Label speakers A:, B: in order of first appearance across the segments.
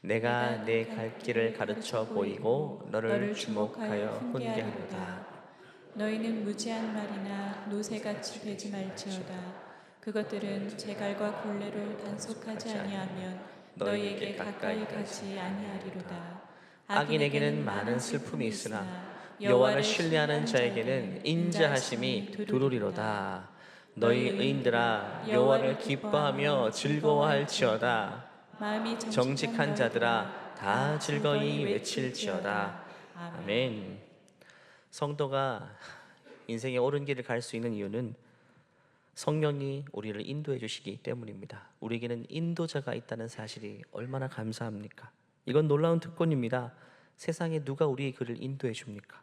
A: 내가 내 갈 길을 가르쳐 보이고 너를 주목하여 훈계하노다.
B: 너희는 무지한 말이나 노새같이 되지 말지어다. 그것들은 제갈과 굴레로 단속하지 아니하면 너희에게 가까이 가지 아니하리로다.
A: 악인에게는 많은 슬픔이 있으나 여호와를 신뢰하는 자에게는 인자하심이 두루리로다. 너희 의인들아 여호와를 기뻐하며 즐거워할지어다.
B: 마음이
A: 정직한 자들아 다 즐거이 외칠지어다. 아멘. 성도가 인생의 옳은 길을 갈 수 있는 이유는 성령이 우리를 인도해 주시기 때문입니다. 우리에게는 인도자가 있다는 사실이 얼마나 감사합니까? 이건 놀라운 특권입니다. 세상에 누가 우리의 길을 인도해 줍니까?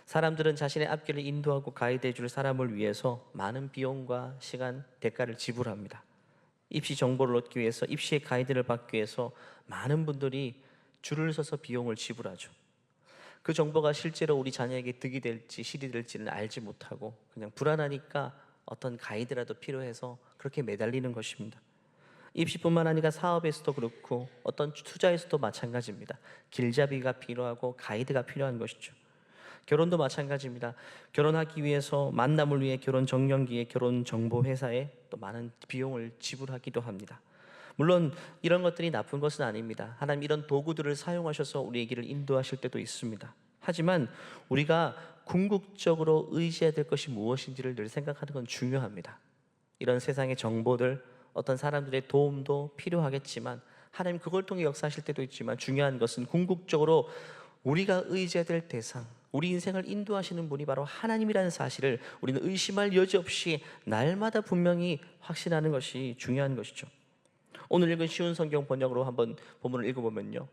A: 사람들은 자신의 앞길을 인도하고 가이드해 줄 사람을 위해서 많은 비용과 시간, 대가를 지불합니다. 입시 정보를 얻기 위해서, 입시의 가이드를 받기 위해서 많은 분들이 줄을 서서 비용을 지불하죠. 그 정보가 실제로 우리 자녀에게 득이 될지 실이 될지는 알지 못하고 그냥 불안하니까 어떤 가이드라도 필요해서 그렇게 매달리는 것입니다. 입시뿐만 아니라 사업에서도 그렇고 어떤 투자에서도 마찬가지입니다. 길잡이가 필요하고 가이드가 필요한 것이죠. 결혼도 마찬가지입니다. 결혼하기 위해서 만남을 위해 결혼 정년기에 결혼 정보 회사에 또 많은 비용을 지불하기도 합니다. 물론 이런 것들이 나쁜 것은 아닙니다. 하나님 이런 도구들을 사용하셔서 우리의 길을 인도하실 때도 있습니다. 하지만 우리가 궁극적으로 의지해야 될 것이 무엇인지를 늘 생각하는 건 중요합니다. 이런 세상의 정보들, 어떤 사람들의 도움도 필요하겠지만 하나님 그걸 통해 역사하실 때도 있지만 중요한 것은 궁극적으로 우리가 의지해야 될 대상, 우리 인생을 인도하시는 분이 바로 하나님이라는 사실을 우리는 의심할 여지 없이 날마다 분명히 확신하는 것이 중요한 것이죠. 오늘 읽은 쉬운 성경 번역으로 한번 본문을 읽어보면요,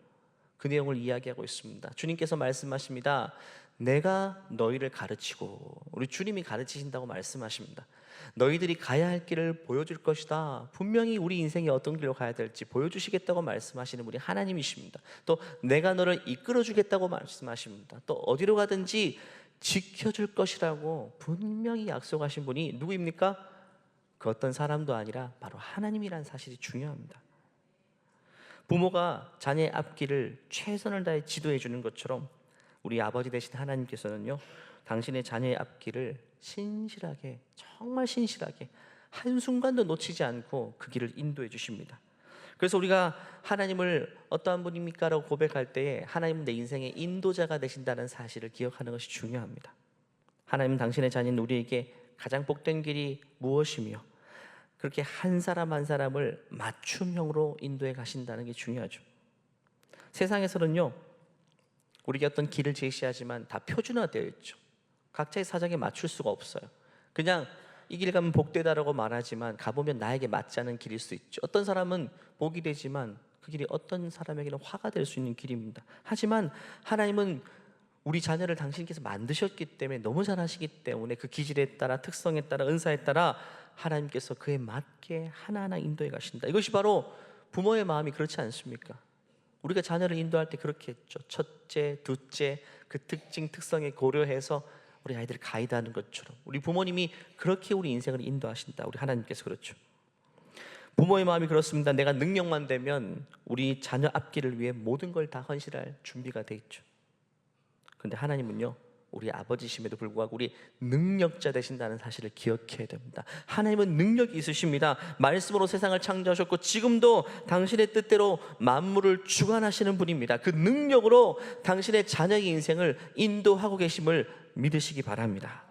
A: 그 내용을 이야기하고 있습니다. 주님께서 말씀하십니다. 내가 너희를 가르치고, 우리 주님이 가르치신다고 말씀하십니다. 너희들이 가야 할 길을 보여줄 것이다. 분명히 우리 인생이 어떤 길로 가야 될지 보여주시겠다고 말씀하시는 분이 하나님이십니다. 또 내가 너를 이끌어주겠다고 말씀하십니다. 또 어디로 가든지 지켜줄 것이라고 분명히 약속하신 분이 누구입니까? 그 어떤 사람도 아니라 바로 하나님이라는 사실이 중요합니다. 부모가 자녀의 앞길을 최선을 다해 지도해 주는 것처럼 우리 아버지 되신 하나님께서는요, 당신의 자녀의 앞길을 신실하게, 정말 신실하게 한순간도 놓치지 않고 그 길을 인도해 주십니다. 그래서 우리가 하나님을 어떠한 분입니까? 라고 고백할 때에 하나님은 내 인생의 인도자가 되신다는 사실을 기억하는 것이 중요합니다. 하나님은 당신의 자녀인 우리에게 가장 복된 길이 무엇이며 그렇게 한 사람 한 사람을 맞춤형으로 인도해 가신다는 게 중요하죠. 세상에서는요, 우리가 어떤 길을 제시하지만 다 표준화되어 있죠. 각자의 사정에 맞출 수가 없어요. 그냥 이 길 가면 복되다라고 말하지만 가보면 나에게 맞지 않은 길일 수 있죠. 어떤 사람은 복이 되지만 그 길이 어떤 사람에게는 화가 될 수 있는 길입니다. 하지만 하나님은 우리 자녀를 당신께서 만드셨기 때문에, 너무 잘 아시기 때문에 그 기질에 따라, 특성에 따라, 은사에 따라 하나님께서 그에 맞게 하나하나 인도해 가신다. 이것이 바로 부모의 마음이 그렇지 않습니까? 우리가 자녀를 인도할 때 그렇게 했죠. 첫째, 둘째, 그 특징, 특성에 고려해서 우리 아이들을 가이드하는 것처럼 우리 부모님이 그렇게 우리 인생을 인도하신다. 우리 하나님께서 그렇죠. 부모의 마음이 그렇습니다. 내가 능력만 되면 우리 자녀 앞길을 위해 모든 걸 다 헌신할 준비가 돼 있죠. 그런데 하나님은요, 우리 아버지심에도 불구하고 우리 능력자 되신다는 사실을 기억해야 됩니다. 하나님은 능력이 있으십니다. 말씀으로 세상을 창조하셨고 지금도 당신의 뜻대로 만물을 주관하시는 분입니다. 그 능력으로 당신의 자녀의 인생을 인도하고 계심을 믿으시기 바랍니다.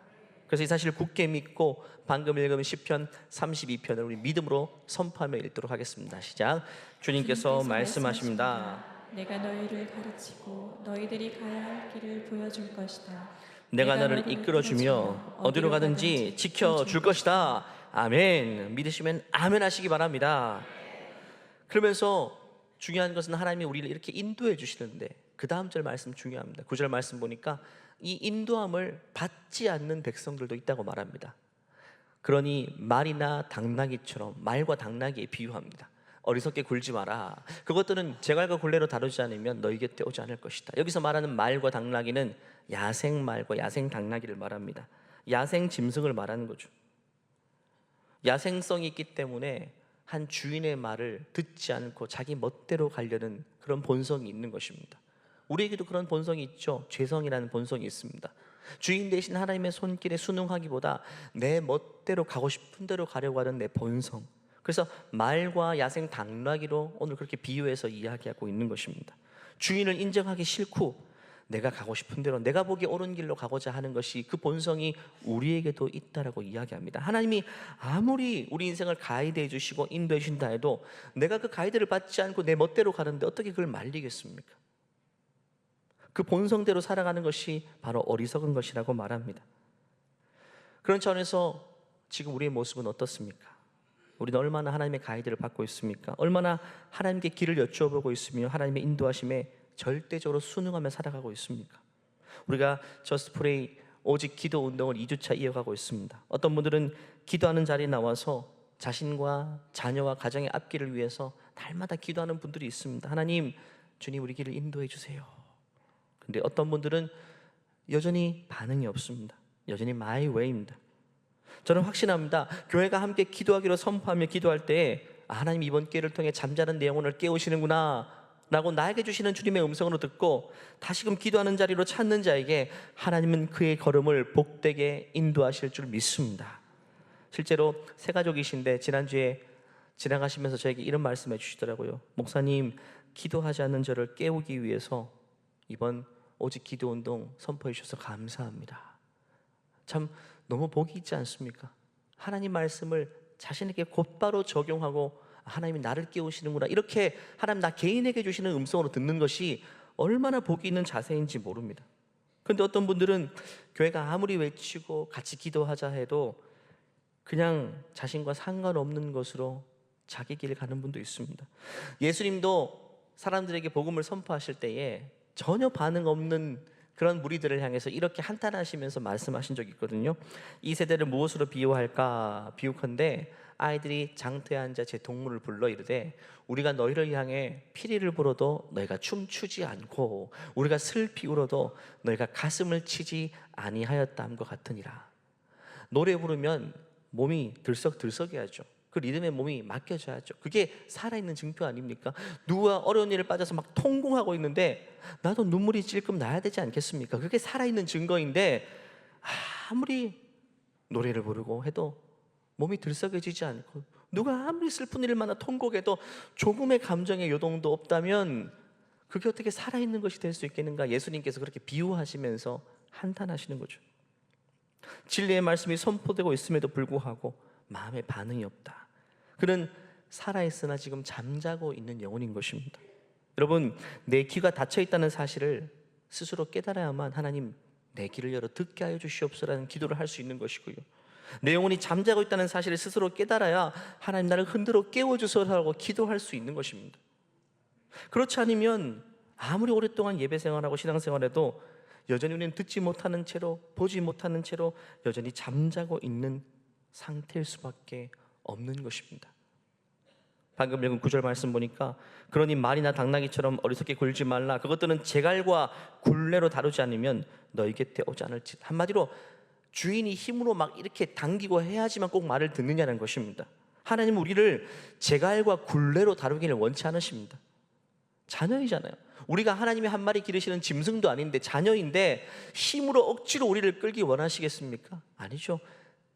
A: 그래서 이 사실을 굳게 믿고 방금 읽은 시편 32편을 우리 믿음으로 선포하며 읽도록 하겠습니다. 시작. 주님께서 말씀하십니다.
B: 내가 너희를 가르치고 너희들이 가야 할 길을 보여줄 것이다.
A: 내가 너를 이끌어주며 어디로 가든지 지켜줄 것이다. 아멘. 믿으시면 아멘 하시기 바랍니다. 그러면서 중요한 것은 하나님이 우리를 이렇게 인도해 주시는데 그 다음 절 말씀 중요합니다. 9절 말씀 보니까 이 인도함을 받지 않는 백성들도 있다고 말합니다. 그러니 말이나 당나귀처럼, 말과 당나귀에 비유합니다. 어리석게 굴지 마라. 그것들은 제갈과 굴레로 다루지 않으면 너희 곁에 오지 않을 것이다. 여기서 말하는 말과 당나귀는 야생 말과 야생 당나귀를 말합니다. 야생 짐승을 말하는 거죠. 야생성이 있기 때문에 한 주인의 말을 듣지 않고 자기 멋대로 가려는 그런 본성이 있는 것입니다. 우리에게도 그런 본성이 있죠. 죄성이라는 본성이 있습니다. 주인 대신 하나님의 손길에 순응하기보다 내 멋대로 가고 싶은 대로 가려고 하는 내 본성. 그래서 말과 야생 당나귀로 오늘 그렇게 비유해서 이야기하고 있는 것입니다. 주인을 인정하기 싫고 내가 가고 싶은 대로 내가 보기에 옳은 길로 가고자 하는 것이 그 본성이 우리에게도 있다라고 이야기합니다. 하나님이 아무리 우리 인생을 가이드해 주시고 인도해 주신다 해도 내가 그 가이드를 받지 않고 내 멋대로 가는데 어떻게 그걸 말리겠습니까? 그 본성대로 살아가는 것이 바로 어리석은 것이라고 말합니다. 그런 차원에서 지금 우리의 모습은 어떻습니까? 우리는 얼마나 하나님의 가이드를 받고 있습니까? 얼마나 하나님께 길을 여쭈어보고 있으며 하나님의 인도하심에 절대적으로 순응하며 살아가고 있습니까? 우리가 저스트 프레이 오직 기도 운동을 2주차 이어가고 있습니다. 어떤 분들은 기도하는 자리에 나와서 자신과 자녀와 가정의 앞길을 위해서 날마다 기도하는 분들이 있습니다. 하나님, 주님 우리 길을 인도해 주세요. 근데 어떤 분들은 여전히 반응이 없습니다. 여전히 my way입니다. 저는 확신합니다. 교회가 함께 기도하기로 선포하며 기도할 때 하나님 이번 기회를 통해 잠자는 내 영혼을 깨우시는구나 라고 나에게 주시는 주님의 음성으로 듣고 다시금 기도하는 자리로 찾는 자에게 하나님은 그의 걸음을 복되게 인도하실 줄 믿습니다. 실제로 새 가족이신데 지난주에 지나가시면서 저에게 이런 말씀해 주시더라고요. 목사님, 기도하지 않는 저를 깨우기 위해서 이번 오직 기도 운동 선포해 주셔서 감사합니다. 참 너무 복이 있지 않습니까? 하나님 말씀을 자신에게 곧바로 적용하고 하나님이 나를 깨우시는구나, 이렇게 하나님 나 개인에게 주시는 음성으로 듣는 것이 얼마나 복이 있는 자세인지 모릅니다. 그런데 어떤 분들은 교회가 아무리 외치고 같이 기도하자 해도 그냥 자신과 상관없는 것으로 자기 길을 가는 분도 있습니다. 예수님도 사람들에게 복음을 선포하실 때에 전혀 반응 없는 그런 무리들을 향해서 이렇게 한탄하시면서 말씀하신 적이 있거든요. 이 세대를 무엇으로 비유할까? 비유컨대 아이들이 장터에 앉아 제 동물을 불러 이르되 우리가 너희를 향해 피리를 불어도 너희가 춤추지 않고 우리가 슬피 울어도 너희가 가슴을 치지 아니하였다함과 같으니라. 노래 부르면 몸이 들썩들썩해야죠. 그 리듬에 몸이 맡겨져야죠. 그게 살아있는 증표 아닙니까? 누가 어려운 일에 빠져서 막 통곡하고 있는데 나도 눈물이 찔끔 나야 되지 않겠습니까? 그게 살아있는 증거인데 아무리 노래를 부르고 해도 몸이 들썩여지지 않고 누가 아무리 슬픈 일을 만나 통곡해도 조금의 감정의 요동도 없다면 그게 어떻게 살아있는 것이 될 수 있겠는가? 예수님께서 그렇게 비유하시면서 한탄하시는 거죠. 진리의 말씀이 선포되고 있음에도 불구하고 마음에 반응이 없다. 그는 살아있으나 지금 잠자고 있는 영혼인 것입니다. 여러분, 내 귀가 닫혀 있다는 사실을 스스로 깨달아야만 하나님 내 귀를 열어 듣게 하여 주시옵소서라는 기도를 할 수 있는 것이고요. 내 영혼이 잠자고 있다는 사실을 스스로 깨달아야 하나님 나를 흔들어 깨워주소서라고 기도할 수 있는 것입니다. 그렇지 않으면 아무리 오랫동안 예배 생활하고 신앙 생활해도 여전히 우리는 듣지 못하는 채로 보지 못하는 채로 여전히 잠자고 있는 상태일 수밖에 없는 것입니다. 방금 읽은 9절 말씀 보니까 그러니 말이나 당나귀처럼 어리석게 굴지 말라. 그것들은 제갈과 굴레로 다루지 않으면 너희 곁에 오지 않을지. 한마디로 주인이 힘으로 막 이렇게 당기고 해야지만 꼭 말을 듣느냐는 것입니다. 하나님은 우리를 제갈과 굴레로 다루기를 원치 않으십니다. 자녀이잖아요. 우리가 하나님이 한 마리 기르시는 짐승도 아닌데 자녀인데 힘으로 억지로 우리를 끌기 원하시겠습니까? 아니죠.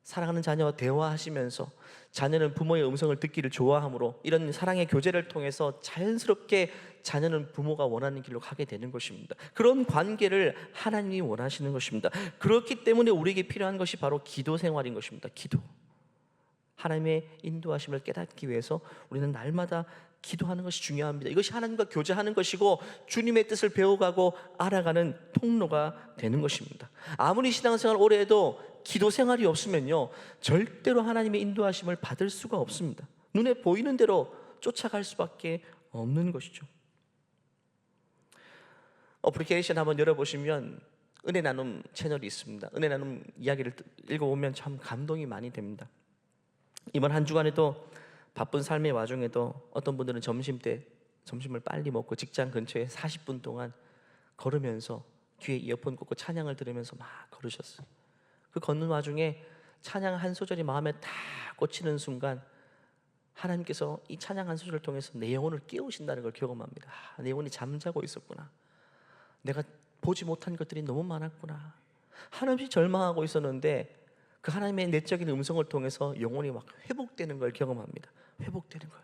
A: 사랑하는 자녀와 대화하시면서 자녀는 부모의 음성을 듣기를 좋아하므로 이런 사랑의 교제를 통해서 자연스럽게 자녀는 부모가 원하는 길로 가게 되는 것입니다. 그런 관계를 하나님이 원하시는 것입니다. 그렇기 때문에 우리에게 필요한 것이 바로 기도 생활인 것입니다. 기도. 하나님의 인도하심을 깨닫기 위해서 우리는 날마다 기도하는 것이 중요합니다. 이것이 하나님과 교제하는 것이고 주님의 뜻을 배워가고 알아가는 통로가 되는 것입니다. 아무리 신앙생활 오래 해도 기도 생활이 없으면요 절대로 하나님의 인도하심을 받을 수가 없습니다. 눈에 보이는 대로 쫓아갈 수밖에 없는 것이죠. 어플리케이션 한번 열어보시면 은혜 나눔 채널이 있습니다. 은혜 나눔 이야기를 읽어보면 참 감동이 많이 됩니다. 이번 한 주간에도 바쁜 삶의 와중에도 어떤 분들은 점심때 점심을 빨리 먹고 직장 근처에 40분 동안 걸으면서 귀에 이어폰 꽂고 찬양을 들으면서 막 걸으셨어요. 그 걷는 와중에 찬양 한 소절이 마음에 다 꽂히는 순간 하나님께서 이 찬양 한 소절을 통해서 내 영혼을 깨우신다는 걸 경험합니다. 내 영혼이 잠자고 있었구나. 내가 보지 못한 것들이 너무 많았구나. 한없이 절망하고 있었는데 그 하나님의 내적인 음성을 통해서 영혼이 막 회복되는 걸 경험합니다. 회복되는 걸.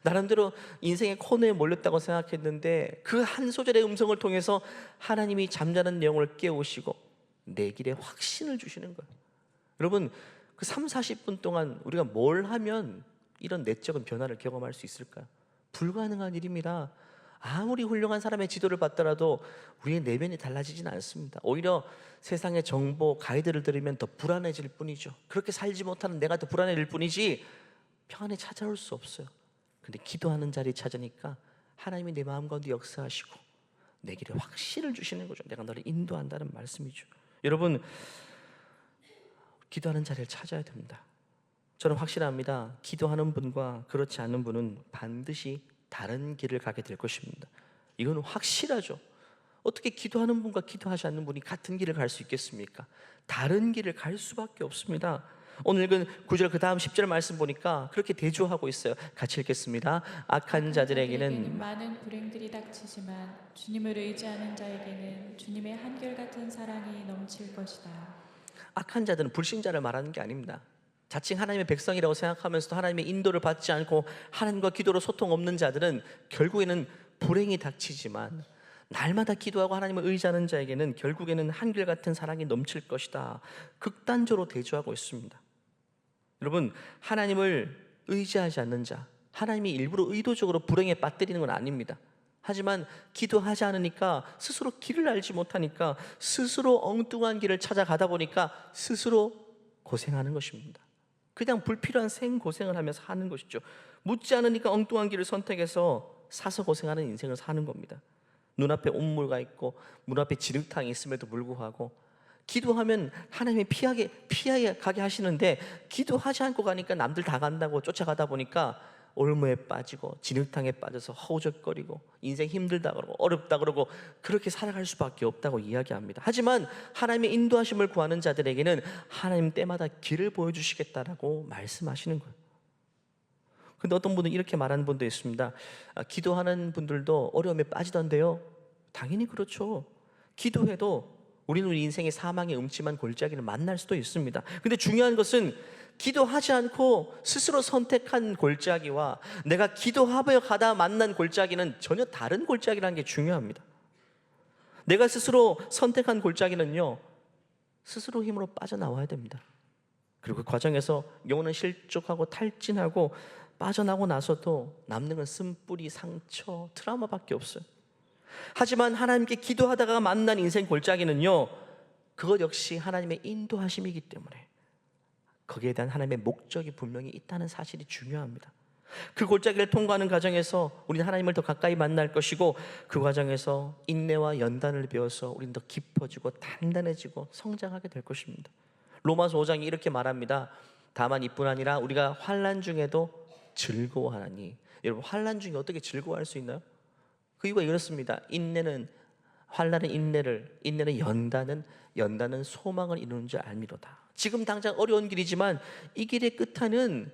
A: 나름대로 인생의 코너에 몰렸다고 생각했는데 그 한 소절의 음성을 통해서 하나님이 잠자는 영혼을 깨우시고 내 길에 확신을 주시는 거예요. 여러분, 그 3, 40분 동안 우리가 뭘 하면 이런 내적인 변화를 경험할 수 있을까요? 불가능한 일입니다. 아무리 훌륭한 사람의 지도를 받더라도 우리의 내면이 달라지지는 않습니다. 오히려 세상의 정보, 가이드를 들으면 더 불안해질 뿐이죠. 그렇게 살지 못하는 내가 더 불안해질 뿐이지 평안에 찾아올 수 없어요. 근데 기도하는 자리에 찾으니까 하나님이 내 마음 가운데 역사하시고 내 길에 확신을 주시는 거죠. 내가 너를 인도한다는 말씀이죠. 여러분, 기도하는 자리를 찾아야 됩니다. 저는 확신합니다. 기도하는 분과 그렇지 않은 분은 반드시 다른 길을 가게 될 것입니다. 이건 확실하죠. 어떻게 기도하는 분과 기도하지 않는 분이 같은 길을 갈 수 있겠습니까? 다른 길을 갈 수밖에 없습니다. 오늘 읽은 9절 그 다음 10절 말씀 보니까 그렇게 대조하고 있어요. 같이 읽겠습니다. 악한 자들에게는
B: 많은 불행들이 닥치지만 주님을 의지하는 자에게는 주님의 한결같은 사랑이 넘칠 것이다.
A: 악한 자들은 불신자를 말하는 게 아닙니다. 자칭 하나님의 백성이라고 생각하면서도 하나님의 인도를 받지 않고 하나님과 기도로 소통 없는 자들은 결국에는 불행이 닥치지만 날마다 기도하고 하나님을 의지하는 자에게는 결국에는 한결같은 사랑이 넘칠 것이다. 극단적으로 대조하고 있습니다. 여러분, 하나님을 의지하지 않는 자, 하나님이 일부러 의도적으로 불행에 빠뜨리는 건 아닙니다. 하지만 기도하지 않으니까 스스로 길을 알지 못하니까 스스로 엉뚱한 길을 찾아가다 보니까 스스로 고생하는 것입니다. 그냥 불필요한 생고생을 하면서 하는 것이죠. 묻지 않으니까 엉뚱한 길을 선택해서 사서 고생하는 인생을 사는 겁니다. 눈앞에 온물가 있고 문 앞에 진흙탕이 있음에도 불구하고 기도하면 하나님이 피하게 가게 하시는데 기도하지 않고 가니까 남들 다 간다고 쫓아가다 보니까 올무에 빠지고 진흙탕에 빠져서 허우적거리고 인생 힘들다 그러고 어렵다 그러고 그렇게 살아갈 수밖에 없다고 이야기합니다. 하지만 하나님의 인도하심을 구하는 자들에게는 하나님 때마다 길을 보여주시겠다라고 말씀하시는 거예요. 근데 어떤 분은 이렇게 말하는 분도 있습니다. 기도하는 분들도 어려움에 빠지던데요. 당연히 그렇죠. 기도해도 우리는 우리 인생의 사망의 음침한 골짜기를 만날 수도 있습니다. 근데 중요한 것은 기도하지 않고 스스로 선택한 골짜기와 내가 기도하며 가다 만난 골짜기는 전혀 다른 골짜기라는 게 중요합니다. 내가 스스로 선택한 골짜기는요, 스스로 힘으로 빠져나와야 됩니다. 그리고 그 과정에서 영혼은 실족하고 탈진하고 빠져나고 나서도 남는 건 쓴뿌리, 상처, 트라우마밖에 없어요. 하지만 하나님께 기도하다가 만난 인생 골짜기는요, 그것 역시 하나님의 인도하심이기 때문에 거기에 대한 하나님의 목적이 분명히 있다는 사실이 중요합니다. 그 골짜기를 통과하는 과정에서 우리는 하나님을 더 가까이 만날 것이고 그 과정에서 인내와 연단을 배워서 우리는 더 깊어지고 단단해지고 성장하게 될 것입니다. 로마서 5장이 이렇게 말합니다. 다만 이뿐 아니라 우리가 환난 중에도 즐거워하나니. 여러분, 환난 중에 어떻게 즐거워할 수 있나요? 그 이유가 이렇습니다. 환난은 인내를, 인내는 연단은 소망을 이루는 줄 알미로다. 지금 당장 어려운 길이지만 이 길의 끝에는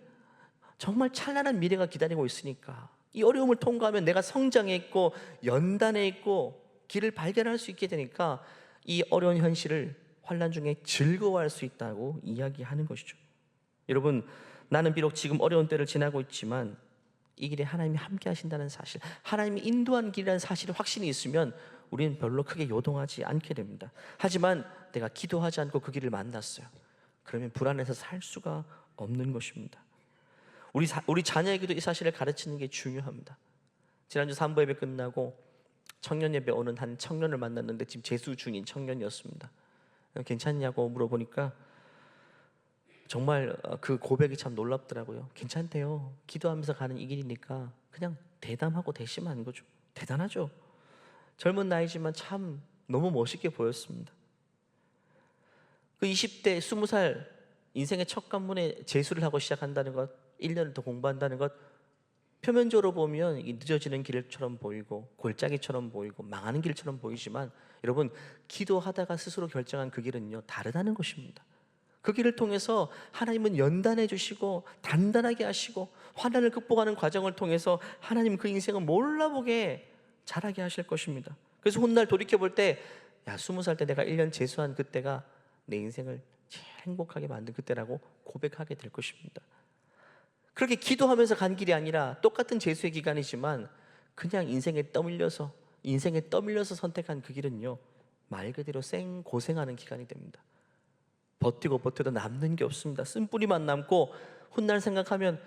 A: 정말 찬란한 미래가 기다리고 있으니까 이 어려움을 통과하면 내가 성장해 있고 연단해 있고 길을 발견할 수 있게 되니까 이 어려운 현실을 환난 중에 즐거워할 수 있다고 이야기하는 것이죠. 여러분, 나는 비록 지금 어려운 때를 지나고 있지만 이 길에 하나님이 함께 하신다는 사실, 하나님이 인도한 길이라는 사실에 확신이 있으면 우리는 별로 크게 요동하지 않게 됩니다. 하지만 내가 기도하지 않고 그 길을 만났어요. 그러면 불안해서 살 수가 없는 것입니다. 우리 자녀에게도 이 사실을 가르치는 게 중요합니다. 지난주 3부 예배 끝나고 청년 예배 오는 한 청년을 만났는데 지금 재수 중인 청년이었습니다. 괜찮냐고 물어보니까 정말 그 고백이 참 놀랍더라고요. 괜찮대요. 기도하면서 가는 이 길이니까 그냥 대담하고 대심한 거죠. 대단하죠. 젊은 나이지만 참 너무 멋있게 보였습니다. 그 20대 20살 인생의 첫 관문에 재수를 하고 시작한다는 것, 1년을 더 공부한다는 것, 표면적으로 보면 늦어지는 길처럼 보이고 골짜기처럼 보이고 망하는 길처럼 보이지만 여러분, 기도하다가 스스로 결정한 그 길은요, 다르다는 것입니다. 그 길을 통해서 하나님은 연단해 주시고 단단하게 하시고 환난을 극복하는 과정을 통해서 하나님 그 인생을 몰라보게 자라게 하실 것입니다. 그래서 훗날 돌이켜볼 때, 야, 20살 때 내가 1년 재수한 그때가 내 인생을 제일 행복하게 만든 그때라고 고백하게 될 것입니다. 그렇게 기도하면서 간 길이 아니라 똑같은 재수의 기간이지만 그냥 인생에 떠밀려서 선택한 그 길은요, 말 그대로 생고생하는 기간이 됩니다. 버티고 버텨도 남는 게 없습니다. 쓴뿌리만 남고 훗날 생각하면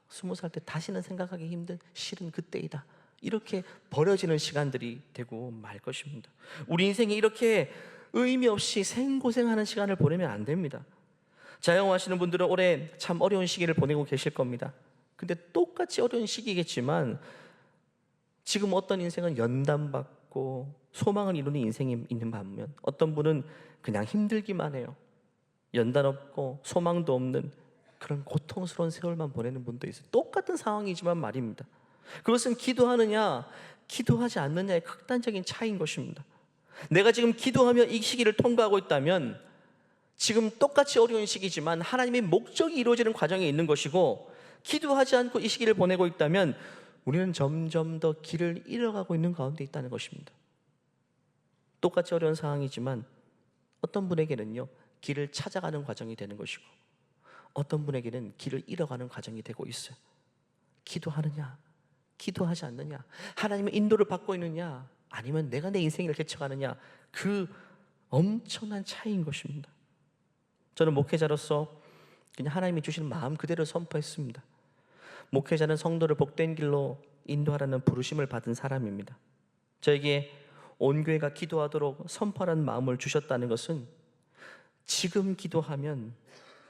A: 20살 때 다시는 생각하기 힘든 싫은 그때이다, 이렇게 버려지는 시간들이 되고 말 것입니다. 우리 인생이 이렇게 의미 없이 생고생하는 시간을 보내면 안 됩니다. 자영업하시는 분들은 올해 참 어려운 시기를 보내고 계실 겁니다. 근데 똑같이 어려운 시기겠지만 지금 어떤 인생은 연단받고 소망을 이루는 인생이 있는 반면 어떤 분은 그냥 힘들기만 해요. 연단 없고 소망도 없는 그런 고통스러운 세월만 보내는 분도 있어요. 똑같은 상황이지만 말입니다. 그것은 기도하느냐 기도하지 않느냐의 극단적인 차이인 것입니다. 내가 지금 기도하며 이 시기를 통과하고 있다면 지금 똑같이 어려운 시기지만 하나님의 목적이 이루어지는 과정에 있는 것이고, 기도하지 않고 이 시기를 보내고 있다면 우리는 점점 더 길을 잃어가고 있는 가운데 있다는 것입니다. 똑같이 어려운 상황이지만 어떤 분에게는요, 길을 찾아가는 과정이 되는 것이고 어떤 분에게는 길을 잃어가는 과정이 되고 있어요. 기도하느냐 기도하지 않느냐, 하나님의 인도를 받고 있느냐 아니면 내가 내 인생을 개척하느냐, 그 엄청난 차이인 것입니다. 저는 목회자로서 그냥 하나님이 주시는 마음 그대로 선포했습니다. 목회자는 성도를 복된 길로 인도하라는 부르심을 받은 사람입니다. 저에게 온 교회가 기도하도록 선포하는 마음을 주셨다는 것은 지금 기도하면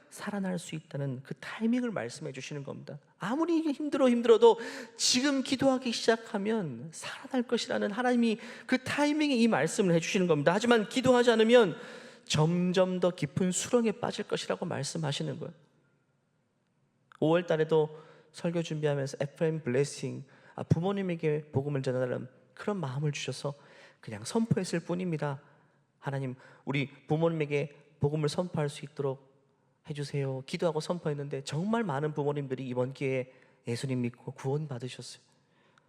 A: 살아날 수 있다는 그 타이밍을 말씀해 주시는 겁니다. 아무리 힘들어도 지금 기도하기 시작하면 살아날 것이라는 하나님이 그 타이밍에 이 말씀을 해주시는 겁니다. 하지만 기도하지 않으면 점점 더 깊은 수렁에 빠질 것이라고 말씀하시는 거예요. 5월 달에도 설교 준비하면서 FM 블레싱, 부모님에게 복음을 전하라는 그런 마음을 주셔서 그냥 선포했을 뿐입니다. 하나님, 우리 부모님에게 복음을 선포할 수 있도록 해주세요. 기도하고 선포했는데 정말 많은 부모님들이 이번 기회에 예수님 믿고 구원 받으셨어요.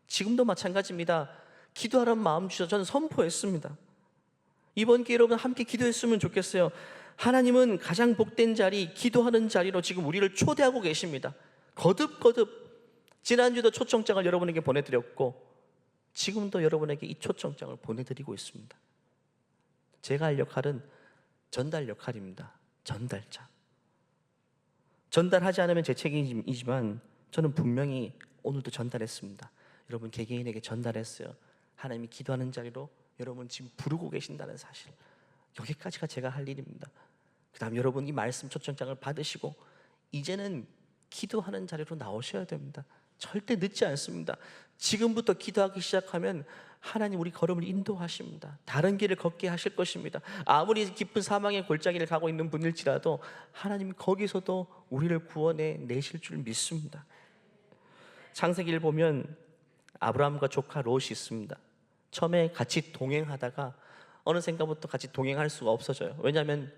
A: 지금도 마찬가지입니다. 기도하라는 마음 주셔서 저는 선포했습니다. 이번 기회에 여러분 함께 기도했으면 좋겠어요. 하나님은 가장 복된 자리, 기도하는 자리로 지금 우리를 초대하고 계십니다. 거듭 지난주도 초청장을 여러분에게 보내드렸고 지금도 여러분에게 이 초청장을 보내드리고 있습니다. 제가 할 역할은 전달 역할입니다. 전달자. 전달하지 않으면 제 책임이지만 저는 분명히 오늘도 전달했습니다. 여러분 개개인에게 전달했어요. 하나님이 기도하는 자리로 여러분 지금 부르고 계신다는 사실, 여기까지가 제가 할 일입니다. 그 다음 여러분 이 말씀 초청장을 받으시고 이제는 기도하는 자리로 나오셔야 됩니다. 절대 늦지 않습니다. 지금부터 기도하기 시작하면 하나님 우리 걸음을 인도하십니다. 다른 길을 걷게 하실 것입니다. 아무리 깊은 사망의 골짜기를 가고 있는 분일지라도 하나님이 거기서도 우리를 구원해 내실 줄 믿습니다. 창세기를 보면 아브라함과 조카 롯이 있습니다. 처음에 같이 동행하다가 어느 생각부터 같이 동행할 수가 없어져요. 왜냐하면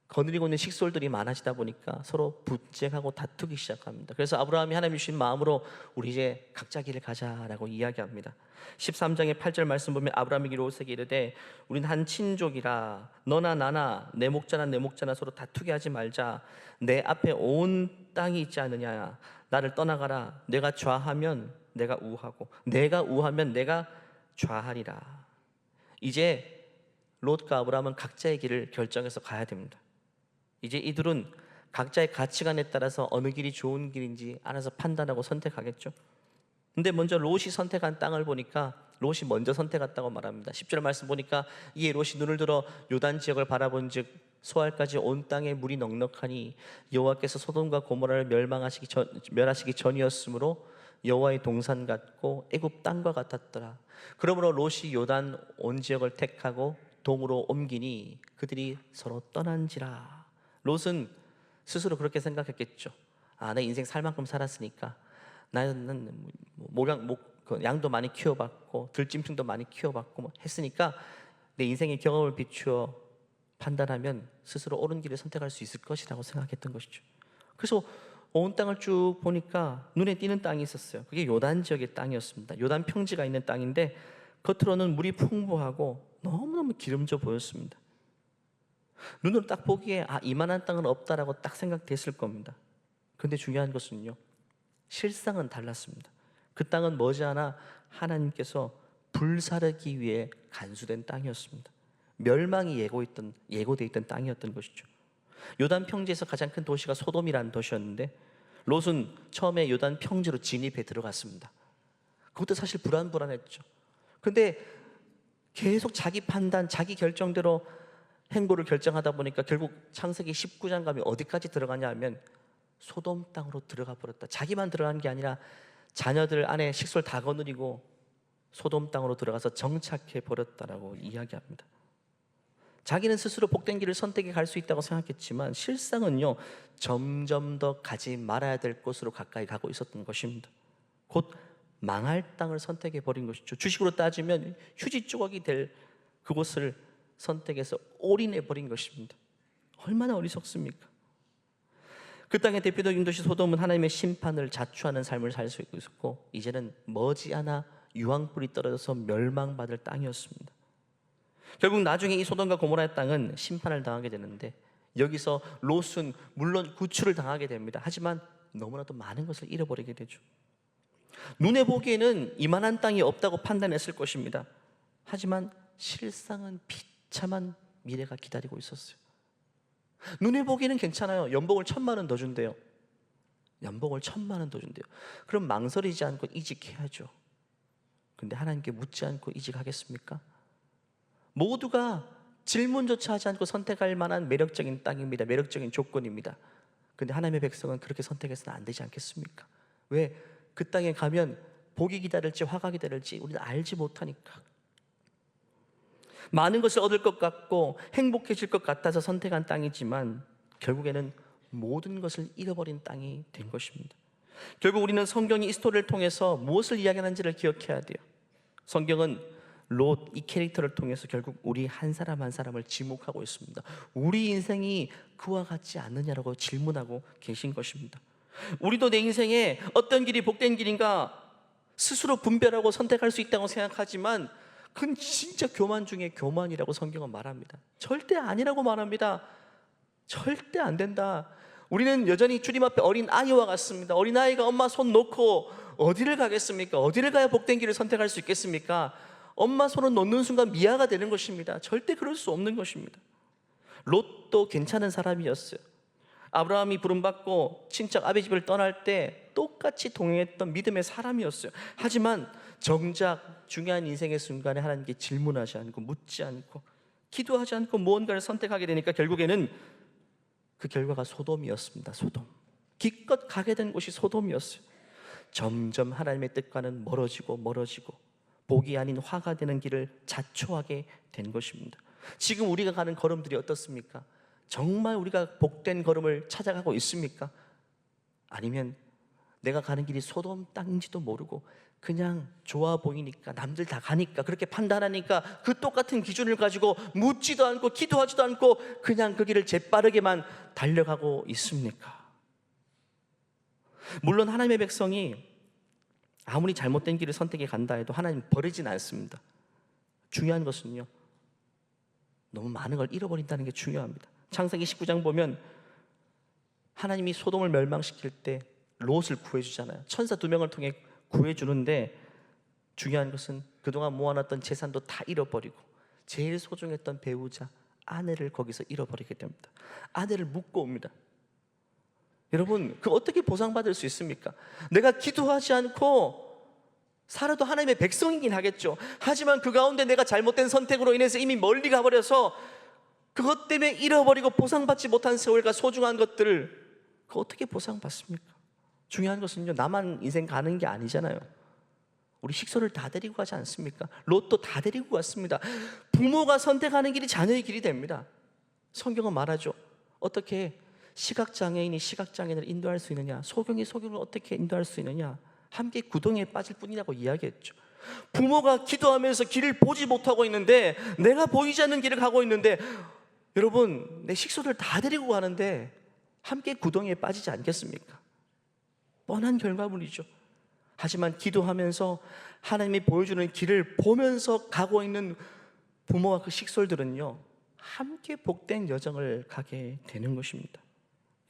A: 거느리고 있는 식솔들이 많아지다 보니까 서로 분쟁하고 다투기 시작합니다. 그래서 아브라함이 하나님이 주신 마음으로 우리 이제 각자 길을 가자라고 이야기합니다. 13장의 8절 말씀 보면 아브라함이 롯에게 이르되 우린 한 친족이라 너나 나나 내 목자나 내 목자나 서로 다투게 하지 말자. 내 앞에 온 땅이 있지 않느냐. 나를 떠나가라. 내가 좌하면 내가 우하고 내가 우하면 내가 좌하리라. 이제 롯과 아브라함은 각자의 길을 결정해서 가야 됩니다. 이제 이들은 각자의 가치관에 따라서 어느 길이 좋은 길인지 알아서 판단하고 선택하겠죠. 근데 먼저 롯이 선택한 땅을 보니까 롯이 먼저 선택했다고 말합니다. 10절 말씀 보니까 이에 롯이 눈을 들어 요단 지역을 바라본즉 소알까지 온 땅에 물이 넉넉하니 여호와께서 소돔과 고모라를 멸하시기 전이었으므로 여호와의 동산 같고 애굽 땅과 같았더라. 그러므로 롯이 요단 온 지역을 택하고 동으로 옮기니 그들이 서로 떠난지라. 롯은 스스로 그렇게 생각했겠죠. 내 인생 살 만큼 살았으니까 나는 양도 많이 키워봤고 들짐승도 많이 키워봤고 했으니까 내 인생의 경험을 비추어 판단하면 스스로 옳은 길을 선택할 수 있을 것이라고 생각했던 것이죠. 그래서 온 땅을 쭉 보니까 눈에 띄는 땅이 있었어요. 그게 요단 지역의 땅이었습니다. 요단 평지가 있는 땅인데 겉으로는 물이 풍부하고 너무너무 기름져 보였습니다. 눈으로 딱 보기에 이만한 땅은 없다라고 딱 생각됐을 겁니다. 그런데 중요한 것은요, 실상은 달랐습니다. 그 땅은 머지않아 하나님께서 불사르기 위해 간수된 땅이었습니다. 멸망이 예고되어 있던 땅이었던 것이죠. 요단 평지에서 가장 큰 도시가 소돔이라는 도시였는데 롯은 처음에 요단 평지로 진입해 들어갔습니다. 그것도 사실 불안했죠. 그런데 계속 자기 판단, 자기 결정대로 행보를 결정하다 보니까 결국 창세기 19장 가면 어디까지 들어가냐 하면 소돔 땅으로 들어가 버렸다. 자기만 들어간 게 아니라 자녀들 안에 식솔 다 거느리고 소돔 땅으로 들어가서 정착해 버렸다라고 이야기합니다. 자기는 스스로 복된 길을 선택해 갈 수 있다고 생각했지만 실상은요, 점점 더 가지 말아야 될 곳으로 가까이 가고 있었던 것입니다. 곧 망할 땅을 선택해 버린 것이죠. 주식으로 따지면 휴지 조각이 될 그곳을 선택해서 올인해 버린 것입니다. 얼마나 어리석습니까? 그 땅의 대표적인 도시 소돔은 하나님의 심판을 자초하는 삶을 살 수 있었고 이제는 머지않아 유황불이 떨어져서 멸망받을 땅이었습니다. 결국 나중에 이 소돔과 고모라의 땅은 심판을 당하게 되는데 여기서 롯은 물론 구출을 당하게 됩니다. 하지만 너무나도 많은 것을 잃어버리게 되죠. 눈에 보기에는 이만한 땅이 없다고 판단했을 것입니다. 하지만 실상은 비참한 미래가 기다리고 있었어요. 눈에 보기에는 괜찮아요. 연봉을 1,000만 원 더 준대요. 연봉을 1,000만 원 더 준대요. 그럼 망설이지 않고 이직해야죠. 근데 하나님께 묻지 않고 이직하겠습니까? 모두가 질문조차 하지 않고 선택할 만한 매력적인 땅입니다. 매력적인 조건입니다. 근데 하나님의 백성은 그렇게 선택해서는 안 되지 않겠습니까? 왜? 그 땅에 가면 복이 기다릴지 화가 기다릴지 우리는 알지 못하니까. 많은 것을 얻을 것 같고 행복해질 것 같아서 선택한 땅이지만 결국에는 모든 것을 잃어버린 땅이 된 것입니다. 결국 우리는 성경이 이 스토리를 통해서 무엇을 이야기하는지를 기억해야 돼요. 성경은 롯 이 캐릭터를 통해서 결국 우리 한 사람 한 사람을 지목하고 있습니다. 우리 인생이 그와 같지 않느냐라고 질문하고 계신 것입니다. 우리도 내 인생에 어떤 길이 복된 길인가 스스로 분별하고 선택할 수 있다고 생각하지만 그건 진짜 교만 중에 교만이라고 성경은 말합니다. 절대 아니라고 말합니다. 절대 안 된다. 우리는 여전히 주님 앞에 어린 아이와 같습니다. 어린 아이가 엄마 손 놓고 어디를 가겠습니까? 어디를 가야 복된 길을 선택할 수 있겠습니까? 엄마 손을 놓는 순간 미아가 되는 것입니다. 절대 그럴 수 없는 것입니다. 롯도 괜찮은 사람이었어요. 아브라함이 부름받고 친척 아비 집을 떠날 때 똑같이 동행했던 믿음의 사람이었어요. 하지만 정작 중요한 인생의 순간에 하나님께 질문하지 않고 묻지 않고 기도하지 않고 무언가를 선택하게 되니까 결국에는 그 결과가 소돔이었습니다. 소돔. 기껏 가게 된 곳이 소돔이었어요. 점점 하나님의 뜻과는 멀어지고 복이 아닌 화가 되는 길을 자초하게 된 것입니다. 지금 우리가 가는 걸음들이 어떻습니까? 정말 우리가 복된 걸음을 찾아가고 있습니까? 아니면 내가 가는 길이 소돔 땅인지도 모르고 그냥 좋아 보이니까 남들 다 가니까 그렇게 판단하니까 그 똑같은 기준을 가지고 묻지도 않고 기도하지도 않고 그냥 그 길을 재빠르게만 달려가고 있습니까? 물론 하나님의 백성이 아무리 잘못된 길을 선택해 간다 해도 하나님 버리진 않습니다. 중요한 것은요, 너무 많은 걸 잃어버린다는 게 중요합니다. 창세기 19장 보면 하나님이 소돔을 멸망시킬 때 롯을 구해주잖아요. 천사 2명을 통해 구해주는데 중요한 것은 그동안 모아놨던 재산도 다 잃어버리고 제일 소중했던 배우자 아내를 거기서 잃어버리게 됩니다. 아내를 묻고 옵니다. 여러분, 그 어떻게 보상받을 수 있습니까? 내가 기도하지 않고 살아도 하나님의 백성이긴 하겠죠. 하지만 그 가운데 내가 잘못된 선택으로 인해서 이미 멀리 가버려서 그것 때문에 잃어버리고 보상받지 못한 세월과 소중한 것들을 그 어떻게 보상받습니까? 중요한 것은요, 나만 인생 가는 게 아니잖아요. 우리 식솔을 다 데리고 가지 않습니까? 롯도 다 데리고 갔습니다. 부모가 선택하는 길이 자녀의 길이 됩니다. 성경은 말하죠. 어떻게 시각장애인이 시각장애인을 인도할 수 있느냐, 소경이 소경을 어떻게 인도할 수 있느냐, 함께 구덩이에 빠질 뿐이라고 이야기했죠. 부모가 기도하면서 길을 보지 못하고 있는데 내가 보이지 않는 길을 가고 있는데 여러분, 내 식소를 다 데리고 가는데 함께 구덩이에 빠지지 않겠습니까? 뻔한 결과물이죠. 하지만 기도하면서 하나님이 보여주는 길을 보면서 가고 있는 부모와 그 식솔들은요, 함께 복된 여정을 가게 되는 것입니다.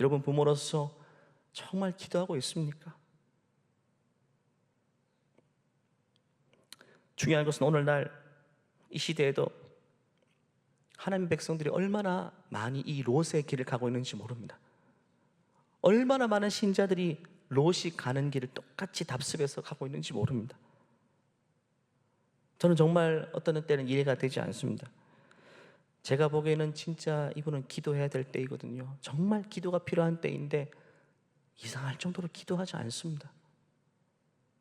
A: 여러분, 부모로서 정말 기도하고 있습니까? 중요한 것은 오늘날 이 시대에도 하나님의 백성들이 얼마나 많이 이 롯의 길을 가고 있는지 모릅니다. 얼마나 많은 신자들이 롯이 가는 길을 똑같이 답습해서 가고 있는지 모릅니다. 저는 정말 어떤 때는 이해가 되지 않습니다. 제가 보기에는 진짜 이분은 기도해야 될 때이거든요. 정말 기도가 필요한 때인데 이상할 정도로 기도하지 않습니다.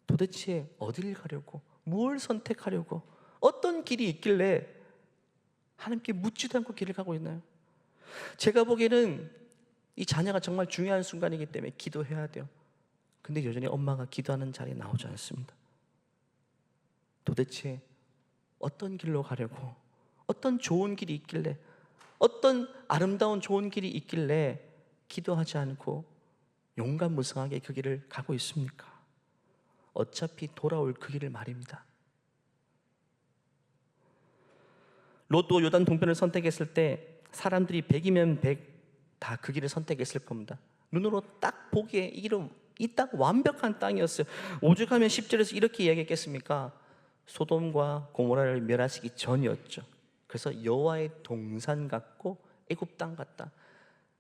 A: 도대체 어디를 가려고, 뭘 선택하려고, 어떤 길이 있길래 하나님께 묻지도 않고 길을 가고 있나요? 제가 보기에는 이 자녀가 정말 중요한 순간이기 때문에 기도해야 돼요. 근데 여전히 엄마가 기도하는 자리에 나오지 않습니다. 도대체 어떤 길로 가려고, 어떤 좋은 길이 있길래, 어떤 아름다운 좋은 길이 있길래 기도하지 않고 용감무성하게 그 길을 가고 있습니까? 어차피 돌아올 그 길을 말입니다. 롯도 요단 동편을 선택했을 때 사람들이 100이면 100 다 그 길을 선택했을 겁니다. 눈으로 딱 보기에 이 길은 이 딱 완벽한 땅이었어요. 오죽하면 10절에서 이렇게 이야기했겠습니까? 소돔과 고모라를 멸하시기 전이었죠. 그래서 여호와의 동산 같고 애굽 땅 같다.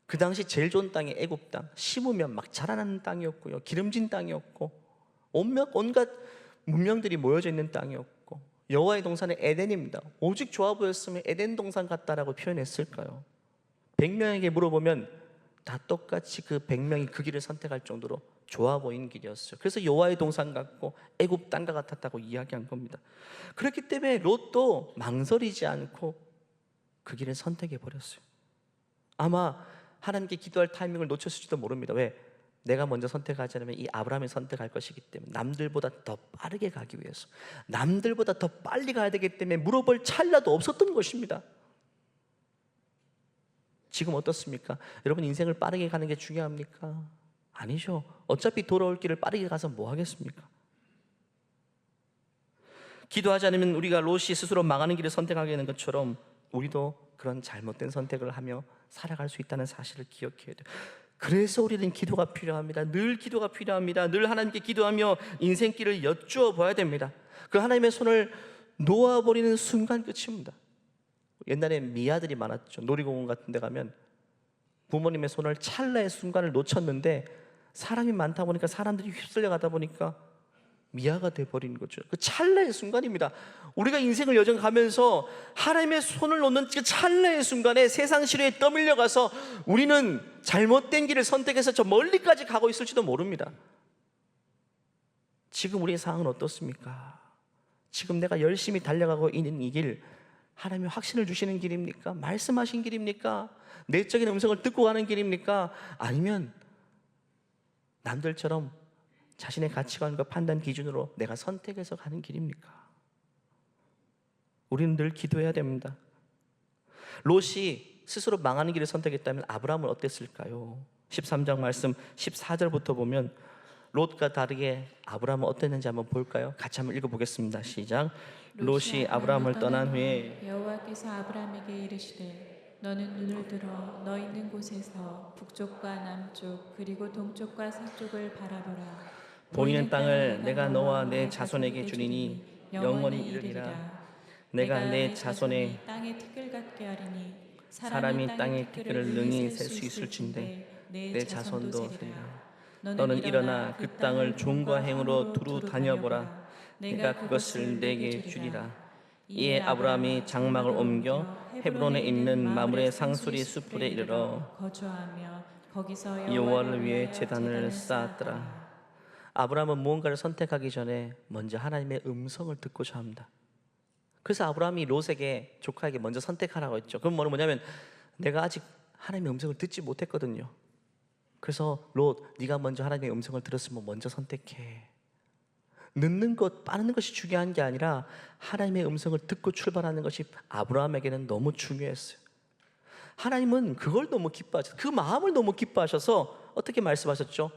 A: 그 당시 제일 좋은 땅이 애굽 땅, 심으면 막 자라나는 땅이었고요, 기름진 땅이었고 온갖 문명들이 모여져 있는 땅이었고, 여호와의 동산은 에덴입니다. 오직 좋아 보였으면 에덴 동산 같다라고 표현했을까요? 100명에게 물어보면 다 똑같이 그 100명이 그 길을 선택할 정도로 좋아 보이는 길이었어요. 그래서 여호와의 동산 같고 애굽 땅과 같았다고 이야기한 겁니다. 그렇기 때문에 롯도 망설이지 않고 그 길을 선택해 버렸어요. 아마 하나님께 기도할 타이밍을 놓쳤을지도 모릅니다. 왜? 내가 먼저 선택하지 않으면 이 아브라함이 선택할 것이기 때문에, 남들보다 더 빠르게 가기 위해서, 남들보다 더 빨리 가야 되기 때문에 물어볼 찰나도 없었던 것입니다. 지금 어떻습니까? 여러분, 인생을 빠르게 가는 게 중요합니까? 아니죠. 어차피 돌아올 길을 빠르게 가서 뭐 하겠습니까? 기도하지 않으면 우리가 롯이 스스로 망하는 길을 선택하게 되는 것처럼 우리도 그런 잘못된 선택을 하며 살아갈 수 있다는 사실을 기억해야 돼요. 그래서 우리는 기도가 필요합니다. 늘 기도가 필요합니다. 늘 하나님께 기도하며 인생길을 여쭈어 봐야 됩니다. 그 하나님의 손을 놓아버리는 순간 끝입니다. 옛날에 미아들이 많았죠. 놀이공원 같은 데 가면 부모님의 손을 찰나의 순간을 놓쳤는데, 사람이 많다 보니까 사람들이 휩쓸려 가다 보니까 미아가 돼버린 거죠. 그 찰나의 순간입니다. 우리가 인생을 여정 가면서 하나님의 손을 놓는 그 찰나의 순간에 세상 시류에 떠밀려 가서 우리는 잘못된 길을 선택해서 저 멀리까지 가고 있을지도 모릅니다. 지금 우리의 상황은 어떻습니까? 지금 내가 열심히 달려가고 있는 이 길, 하나님이 확신을 주시는 길입니까? 말씀하신 길입니까? 내적인 음성을 듣고 가는 길입니까? 아니면 남들처럼 자신의 가치관과 판단 기준으로 내가 선택해서 가는 길입니까? 우리는 늘 기도해야 됩니다. 롯이 스스로 망하는 길을 선택했다면 아브라함은 어땠을까요? 13장 말씀 14절부터 보면 롯과 다르게 아브라함은 어땠는지 한번 볼까요? 같이 한번 읽어보겠습니다. 시작. 롯이 아브라함을 떠난 후에
B: 여호와께서 아브라함에게 이르시되 너는 눈을 들어 너 있는 곳에서 북쪽과 남쪽 그리고 동쪽과 서쪽을 바라보라.
A: 보이는 땅을 내가 너와 내 자손에게 주리니 영원히 이르리라. 내가 내 자손의
B: 땅의 티끌 같게 하리니
A: 사람이 땅의 티끌을 능히 셀 수 있을진데 내 자손도 세리라. 너는 일어나 그 땅을 종과 행으로 두루 다녀보라. 내가 그것을 내게 주리라. 이에 아브라함이 장막을 옮겨 헤브론에 있는 마므레 상수리 숲에 이르러
B: 거주하며 거기서
A: 여호와를 위해 제단을 쌓았더라. 아브라함은 무언가를 선택하기 전에 먼저 하나님의 음성을 듣고자 합니다. 그래서 아브라함이 롯에게, 조카에게 먼저 선택하라고 했죠. 그건 뭐냐면 내가 아직 하나님의 음성을 듣지 못했거든요. 그래서 롯, 네가 먼저 하나님의 음성을 들었으면 먼저 선택해. 늦는 것, 빠르는 것이 중요한 게 아니라 하나님의 음성을 듣고 출발하는 것이 아브라함에게는 너무 중요했어요. 하나님은 그걸 너무 기뻐하셔서, 그 마음을 너무 기뻐하셔서 어떻게 말씀하셨죠?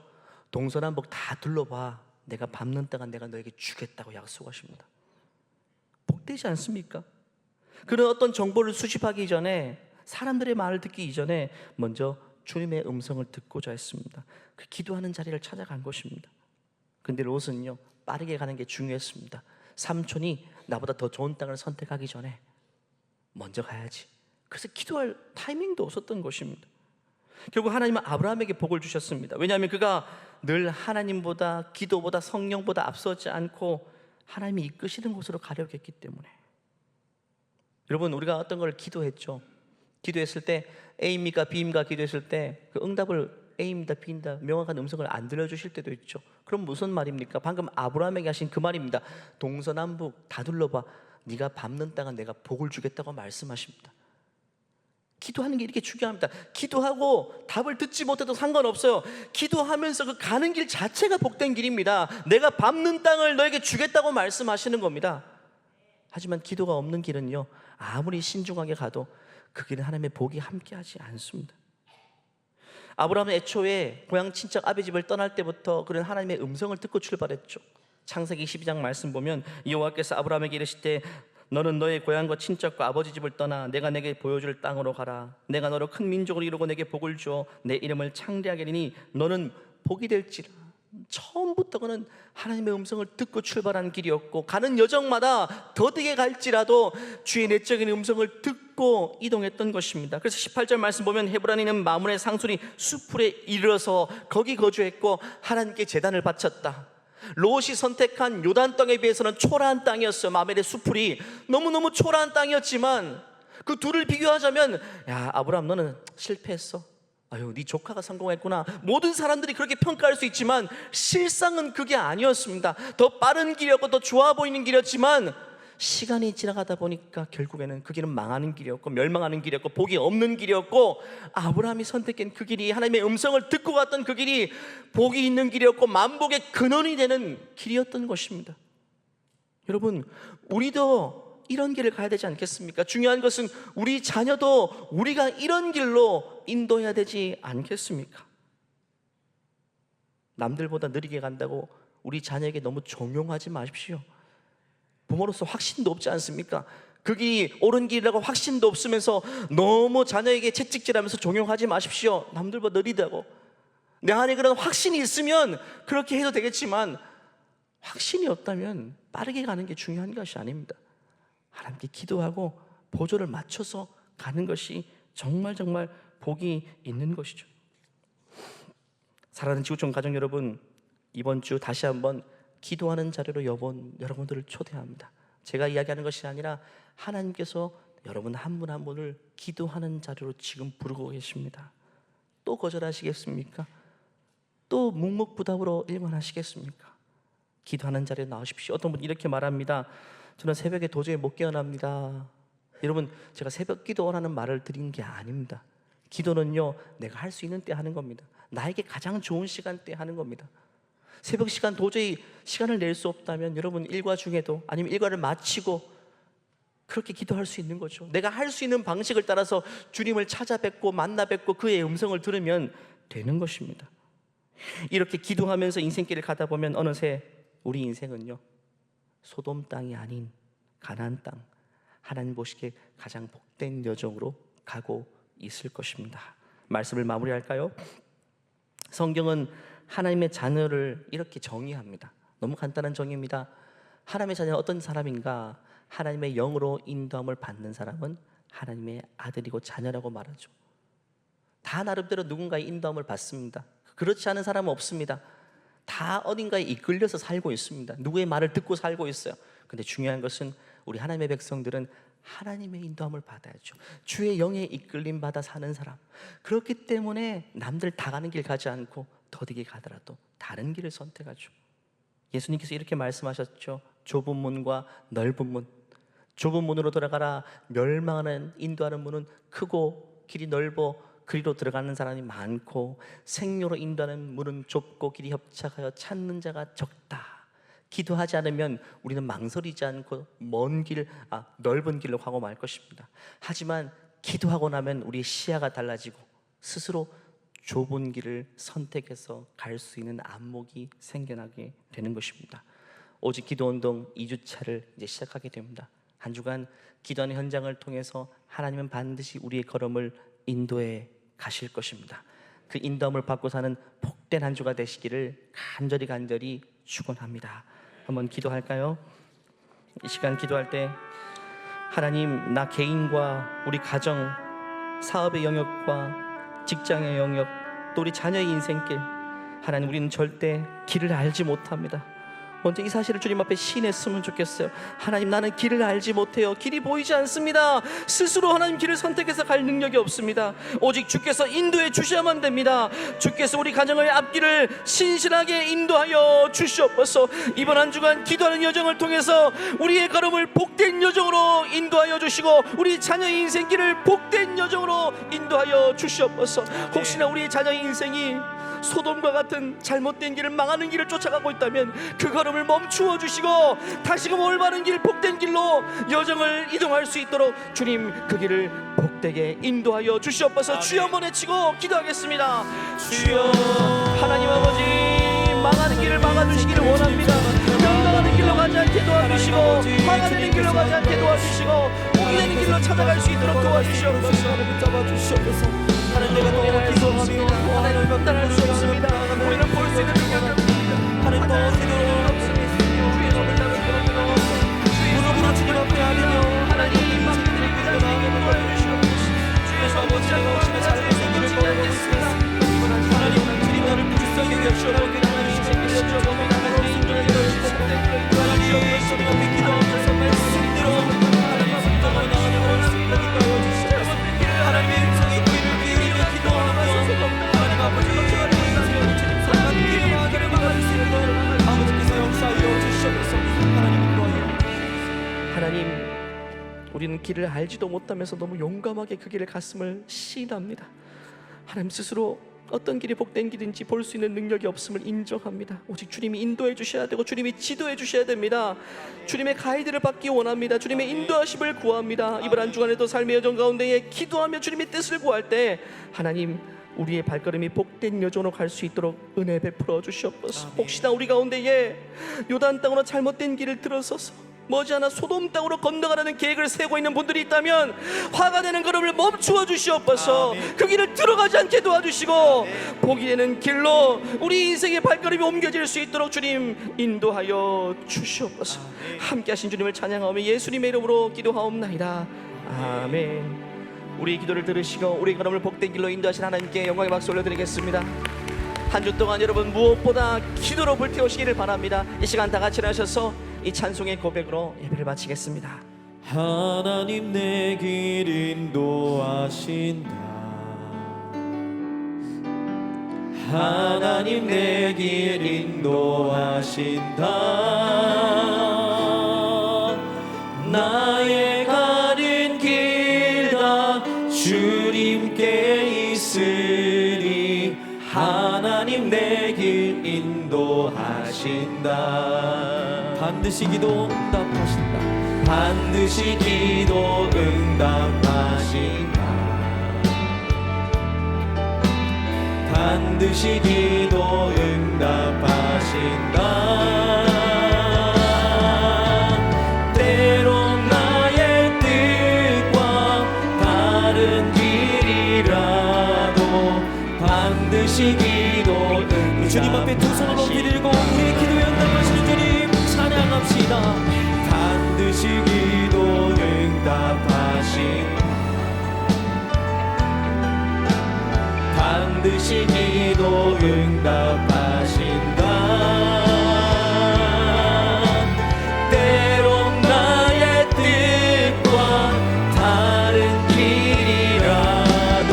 A: 동서남북 다 둘러봐. 내가 밟는 땅은 내가 너에게 주겠다고 약속하십니다. 복되지 않습니까? 그런 어떤 정보를 수집하기 전에, 사람들의 말을 듣기 이전에 먼저 주님의 음성을 듣고자 했습니다. 그 기도하는 자리를 찾아간 것입니다. 근데 롯은요, 빠르게 가는 게 중요했습니다. 삼촌이 나보다 더 좋은 땅을 선택하기 전에 먼저 가야지. 그래서 기도할 타이밍도 없었던 것입니다. 결국 하나님은 아브라함에게 복을 주셨습니다. 왜냐하면 그가 늘 하나님보다, 기도보다, 성령보다 앞서지 않고 하나님이 이끄시는 곳으로 가려고 했기 때문에. 여러분, 우리가 어떤 걸 기도했죠? 기도했을 때 A입니까 B입니까 기도했을 때 그 응답을 A입니다 B입니다 명확한 음성을 안 들려주실 때도 있죠. 그럼 무슨 말입니까? 방금 아브라함에게 하신 그 말입니다. 동서남북 다 둘러봐. 네가 밟는 땅은 내가 복을 주겠다고 말씀하십니다. 기도하는 게 이렇게 중요합니다. 기도하고 답을 듣지 못해도 상관없어요. 기도하면서 그 가는 길 자체가 복된 길입니다. 내가 밟는 땅을 너에게 주겠다고 말씀하시는 겁니다. 하지만 기도가 없는 길은요, 아무리 신중하게 가도 그 길은 하나님의 복이 함께하지 않습니다. 아브라함은 애초에 고향 친척 아비 집을 떠날 때부터 그런 하나님의 음성을 듣고 출발했죠. 창세기 12장 말씀 보면 여호와께서 아브라함에게 이르시되 너는 너의 고향과 친척과 아버지 집을 떠나 내가 내게 보여줄 땅으로 가라. 내가 너로 큰 민족을 이루고 내게 복을 주어 내 이름을 창대하게 하리니 너는 복이 될지라. 처음부터 그는 하나님의 음성을 듣고 출발한 길이었고, 가는 여정마다 더디게 갈지라도 주의 내적인 음성을 듣고 이동했던 것입니다. 그래서 18절 말씀 보면 헤브론에는 마므레 상술이 수풀에 이르러서 거기 거주했고 하나님께 제단을 바쳤다. 롯이 선택한 요단 땅에 비해서는 초라한 땅이었어요. 마므레 수풀이 너무너무 초라한 땅이었지만 그 둘을 비교하자면, 야 아브라함 너는 실패했어. 아유, 네 조카가 성공했구나. 모든 사람들이 그렇게 평가할 수 있지만 실상은 그게 아니었습니다. 더 빠른 길이었고 더 좋아 보이는 길이었지만 시간이 지나가다 보니까 결국에는 그 길은 망하는 길이었고 멸망하는 길이었고 복이 없는 길이었고, 아브라함이 선택한 그 길이, 하나님의 음성을 듣고 갔던 그 길이 복이 있는 길이었고 만복의 근원이 되는 길이었던 것입니다. 여러분, 우리도 이런 길을 가야 되지 않겠습니까? 중요한 것은 우리 자녀도 우리가 이런 길로 인도해야 되지 않겠습니까? 남들보다 느리게 간다고 우리 자녀에게 너무 종용하지 마십시오. 부모로서 확신도 없지 않습니까? 그 길이 옳은 길이라고 확신도 없으면서 너무 자녀에게 채찍질하면서 종용하지 마십시오. 남들보다 느리다고. 내 안에 그런 확신이 있으면 그렇게 해도 되겠지만 확신이 없다면 빠르게 가는 게 중요한 것이 아닙니다. 하나님께 기도하고 보조를 맞춰서 가는 것이 정말 복이 있는 것이죠. 사랑하는 지구촌 가족 여러분, 이번 주 다시 한번 기도하는 자리로 여러분들을 초대합니다. 제가 이야기하는 것이 아니라 하나님께서 여러분 한 분 한 분을 기도하는 자리로 지금 부르고 계십니다. 또 거절하시겠습니까? 또 묵묵부답으로 일관하시겠습니까? 기도하는 자리에 나오십시오. 어떤 분이 이렇게 말합니다. 저는 새벽에 도저히 못 깨어납니다. 여러분, 제가 새벽 기도라는 말을 드린 게 아닙니다. 기도는요, 내가 할 수 있는 때 하는 겁니다. 나에게 가장 좋은 시간대에 하는 겁니다. 새벽 시간 도저히 시간을 낼 수 없다면 여러분 일과 중에도, 아니면 일과를 마치고 그렇게 기도할 수 있는 거죠. 내가 할 수 있는 방식을 따라서 주님을 찾아뵙고 만나 뵙고 그의 음성을 들으면 되는 것입니다. 이렇게 기도하면서 인생길을 가다 보면 어느새 우리 인생은요, 소돔 땅이 아닌 가나안 땅, 하나님 보시기에 가장 복된 여정으로 가고 있을 것입니다. 말씀을 마무리할까요? 성경은 하나님의 자녀를 이렇게 정의합니다. 너무 간단한 정의입니다. 하나님의 자녀는 어떤 사람인가? 하나님의 영으로 인도함을 받는 사람은 하나님의 아들이고 자녀라고 말하죠. 다 나름대로 누군가의 인도함을 받습니다. 그렇지 않은 사람은 없습니다. 다 어딘가에 이끌려서 살고 있습니다. 누구의 말을 듣고 살고 있어요. 근데 중요한 것은 우리 하나님의 백성들은 하나님의 인도함을 받아야죠. 주의 영에 이끌림 받아 사는 사람. 그렇기 때문에 남들 다 가는 길 가지 않고 더디게 가더라도 다른 길을 선택하죠. 예수님께서 이렇게 말씀하셨죠. 좁은 문과 넓은 문. 좁은 문으로 들어가라. 멸망하는 인도하는 문은 크고 길이 넓어 그리로 들어가는 사람이 많고, 생로로 인도하는 문은 좁고 길이 협착하여 찾는 자가 적다. 기도하지 않으면 우리는 망설이지 않고 넓은 길로 가고 말 것입니다. 하지만 기도하고 나면 우리의 시야가 달라지고 스스로 좁은 길을 선택해서 갈 수 있는 안목이 생겨나게 되는 것입니다. 오직 기도운동 2주차를 이제 시작하게 됩니다. 한 주간 기도하는 현장을 통해서 하나님은 반드시 우리의 걸음을 인도해 가실 것입니다. 그 인도함을 받고 사는 복된 한 주가 되시기를 간절히 축원합니다. 한번 기도할까요? 이 시간 기도할 때 하나님, 나 개인과 우리 가정, 사업의 영역과 직장의 영역, 또 우리 자녀의 인생길, 하나님, 우리는 절대 길을 알지 못합니다. 먼저 이 사실을 주님 앞에 시인했으면 좋겠어요. 하나님, 나는 길을 알지 못해요. 길이 보이지 않습니다. 스스로 하나님 길을 선택해서 갈 능력이 없습니다. 오직 주께서 인도해 주셔야만 됩니다. 주께서 우리 가정의 앞길을 신실하게 인도하여 주시옵소서. 이번 한 주간 기도하는 여정을 통해서 우리의 걸음을 복된 여정으로 인도하여 주시고 우리 자녀의 인생길을 복된 여정으로 인도하여 주시옵소서. 혹시나 우리 자녀의 인생이 소돔과 같은 잘못된 길을, 망하는 길을 쫓아가고 있다면 그 걸음을 멈추어 주시고 다시금 올바른 길, 복된 길로 여정을 이동할 수 있도록 주님 그 길을 복되게 인도하여 주시옵소서. 주여 한번 외치고 기도하겠습니다. 주여, 하나님 아버지, 망하는 길을 막아주시기를 원합니다. 명망하는 길로 가지 않게 도와주시고 망하는 길로 가지 않게 도와주시고 복되는 길로 찾아갈 수 있도록 도와주시옵소서. 하나님, 내가 너무 기도하며 하나님을 판단할 수 없습니다. 우리는 볼 수 있는 능력이 없습니다. 하나님, 더 새로운 없습니다. 주의 종을 나누며 무릎으로 주님 앞에 하며 하나님 막들이 그자에게 도와주시옵소서. 주의 아버지, 당신의 삶의 생기를 거두겠습니다. 하나님, 주님 나를 불쌍히 여기시옵소서. 하나님, 생기시옵소서. 하나님, 인도해 주시옵소서. 하나님, 주님 앞에 기도하면서 말씀대로 하나님 순종하여 나아갈 수 있게 하여 주시옵소서. 하나님의 음성이 귀를 기울이며 기도하며 하나님 아버지, 선한 길을 하기를 막아줄 수 있도록 아버지께서 역사하여 주시옵소서. 하나님 인도하여. 하나님, 우리는 길을 알지도 못하면서 너무 용감하게 그 길을 갔음을 시인합니다. 하나님, 스스로 어떤 길이 복된 길인지 볼 수 있는 능력이 없음을 인정합니다. 오직 주님이 인도해 주셔야 되고 주님이 지도해 주셔야 됩니다. 주님의 가이드를 받기 원합니다. 주님의 인도하심을 구합니다. 이번 한 주간에도 삶의 여정 가운데에 기도하며 주님의 뜻을 구할 때 하나님, 우리의 발걸음이 복된 여정으로 갈 수 있도록 은혜 베풀어 주시옵소서. 혹시나 우리 가운데에 요단 땅으로 잘못된 길을 들어서서 머지않아 소돔 땅으로 건너가라는 계획을 세우고 있는 분들이 있다면 화가 되는 걸음을 멈추어 주시옵소서. 그 길을 들어가지 않게 도와주시고 복이 되는 길로 우리 인생의 발걸음이 옮겨질 수 있도록 주님 인도하여 주시옵소서. 함께 하신 주님을 찬양하며 예수님의 이름으로 기도하옵나이다. 아멘. 우리 기도를 들으시고 우리 걸음을 복된 길로 인도하신 하나님께 영광의 박수 올려드리겠습니다. 한 주 동안 여러분 무엇보다 기도로 불태우시기를 바랍니다. 이 시간 다 같이 일어나셔서 이 찬송의 고백으로 예배를 마치겠습니다.
C: 하나님 내 길 인도하신다. 하나님 내 길 인도하신다. 나의 가는 길 다 주님께 있으리. 하나님 내 길 인도하신다. 반드시 기도 응답하신다. 반드시 기도 응답하신다. 반드시 기도 응답하신다. 때론 나의 뜻과 다른 길이라도 반드시 기도 응답하신다. 주님 앞에 두 손을 높이 들고 우리의 기도에 응답하시는 주님 찬양합시다. 반드시 기도 응답하신다. 반드시 기도 응답하신다. 때론 나의 뜻과 다른 길이라도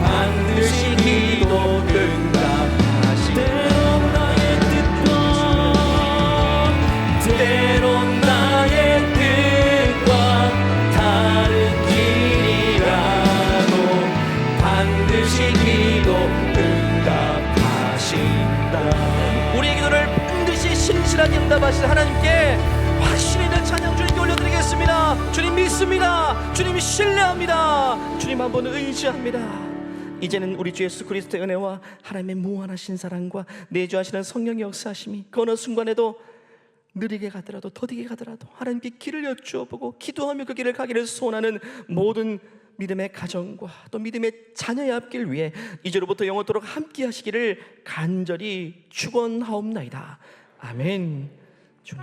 C: 반드시 기도 응답하신다. 때론 나의 뜻과 다른 길이라도 반드시 기도 응답하신다.
A: 우리의 기도를 반드시 신실하게 응답하신 하나님께 확신 있는 찬양 주님께 올려드리겠습니다. 주님 믿습니다. 주님 신뢰합니다. 주님 한 번 의지합니다. 이제는 우리 주 예수 그리스도의 은혜와 하나님의 무한하신 사랑과 내주하시는 성령의 역사하심이 그 어느 순간에도 느리게 가더라도 더디게 가더라도 하나님께 길을 여쭈어보고 기도하며 그 길을 가기를 소원하는 모든 믿음의 가정과 또 믿음의 자녀의 앞길 위해 이제로부터 영원토록 함께 하시기를 간절히 축원하옵나이다. 아멘. 주님.